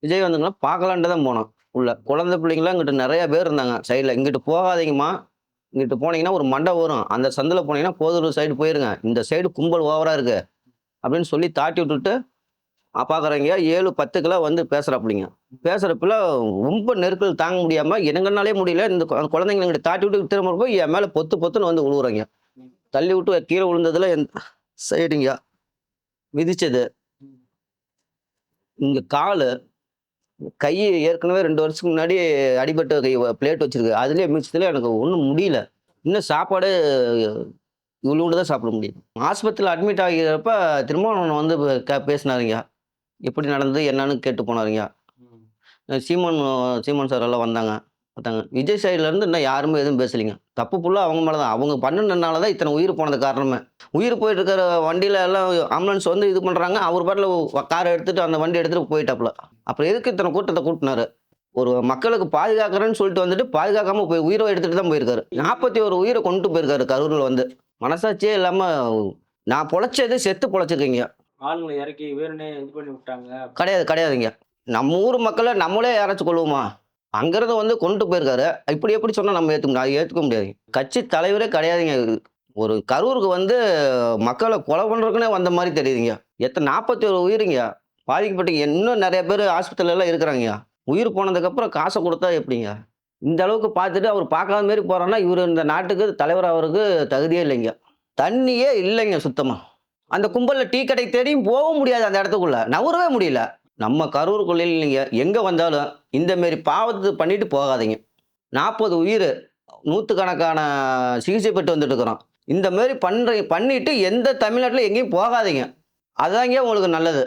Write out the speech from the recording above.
விஜய் வந்துங்கன்னா பார்க்கலான்ட்டு தான் போனோம். உள்ள. குழந்தை பிள்ளைங்கலாம் இங்கிட்டு நெறைய பேர் இருந்தாங்க சைடுல. "இங்கிட்டு போகாதீங்கம்மா. இங்கிட்டு போனீங்கன்னா ஒரு மண்டை வரும். அந்த சந்துல போனீங்கன்னா போதூர் சைடு போயிருங்க. இந்த சைடு கும்பல் ஓவரா இருக்கு." அப்படின்னு சொல்லி தாட்டி விட்டுட்டு, பார்க்குறவைங்க 7, 10க்கெல்லாம் வந்து பேசுறாப்புடிங்க. பேசுறப்பல ரொம்ப நெருக்கல் தாங்க முடியாம, எனங்கனாலே முடியல. இந்த குழந்தைங்கள இங்கிட்டு தாட்டி விட்டு திரும்ப போய் என் மேல பொத்து பொத்துன்னு வந்து விழுவுறாய்ங்க. தள்ளி விட்டு கீழ விழுந்ததுல சைடுங்க. மிதிச்சது. இங்க காலு, கை ஏற்கனவே 2 வருஷத்துக்கு முன்னாடி அடிபட்ட கை பிளேட் வச்சிருக்கு. அதிலயே மிதிச்சதுல எனக்கு ஒண்ணும் முடியல. இன்னும் சாப்பாடு இவ்வளோண்டு தான் சாப்பிட முடியுது. ஆஸ்பத்திரியில அட்மிட் ஆகிறப்ப திருமாவளவன் வந்து பேசினாருங்க. எப்படி நடந்தது என்னன்னு கேட்டு போனாருங்க. சீமான் சீமான் சார் எல்லாம் வந்தாங்க. பார்த்தாங்க. விஜய் சைடுல இருந்து இன்னும் யாருமே எதுவும் பேசலைங்க. தப்பு ஃபுல்லா அவங்க மேல தான். அவங்க பண்ணுனனால தான் இத்தன உயிர் போனது காரணமே. உயிர் போயிட்டு இருக்கிற வண்டியில எல்லாம் ஆம்புலன்ஸ் வந்து இது பண்றாங்க. அவர் பாட்டுல கார எடுத்துட்டு அந்த வண்டி எடுத்துட்டு போயிட்டாப்புல. அப்புறம் எதுக்கு இத்தன கூட்டத்த கூட்டுனாரு? ஒரு மக்களுக்கு பாதுகாக்கிறேன்னு சொல்லிட்டு வந்துட்டு, பாதுகாக்காம போய் உயிர எடுத்துட்டு தான் போயிருக்காரு. 41 உயிர கொன்னுட்டு போயிருக்காரு கரூர்ல வந்து. மனசாட்சியே இல்லாம நான் பொழைச்சது செத்து பொழைச்சிருக்கீங்க. ஆளுங்கள இறக்கி வேணும்னே இது பண்ணி விட்டாங்க. கிடையாது, கிடையாதுங்க. நம்ம ஊர் மக்கள நம்மளே யாராச்சும் கொல்லுவோமா? அங்கிருந்து வந்து கொன்னுட்டு போயிருக்காரு. இப்படி எப்படி சொன்னா நம்ம ஏத்துக்க முடியாதுங்க. கட்சி தலைவரே கிடையாதுங்க இவரு. ஒரு கரூருக்கு வந்து மக்கள கொலை பண்றதுக்குன்னே வந்த மாரி தெரியுதுங்க. 41 உயிருங்க. பாதிக்கப்பட்ட இன்னும் நெறைய பேரு ஆஸ்பத்திரிலலாம் இருக்கிறாங்கயா. உயிர் போனதுக்கப்புறம் காச குடுத்தா எப்படிங்க? இந்த அளவுக்கு பார்த்துட்டு அவர் பார்க்காத மாரி போறார்ன்னா, இவரு இந்த நாட்டுக்கு தலைவர் ஆவறக்கு தகுதியே இல்லைங்க. தண்ணியே இல்லைங்க சுத்தமா. அந்த கும்பல்ல டீ கடை தேடியும் போவும் முடியாது அந்த இடத்துக்குள்ள. நவுரவே முடியல. நம்ம கரூருக்குள்ளேயும் நீங்க எங்க வந்தாலும் இந்த மாரி பாவத்த பண்ணிட்டு போகாதீங்க. 40 உயிரு, நூத்துக்கணக்கான சிகிச்சை பெற்று வந்துட்டு இருக்கிறோம். இந்த மாரி பண்ணிட்டு எந்த தமிழ்நாட்டுல எங்கேயும் போகாதீங்க. அதாங்க உங்களுக்கு நல்லது.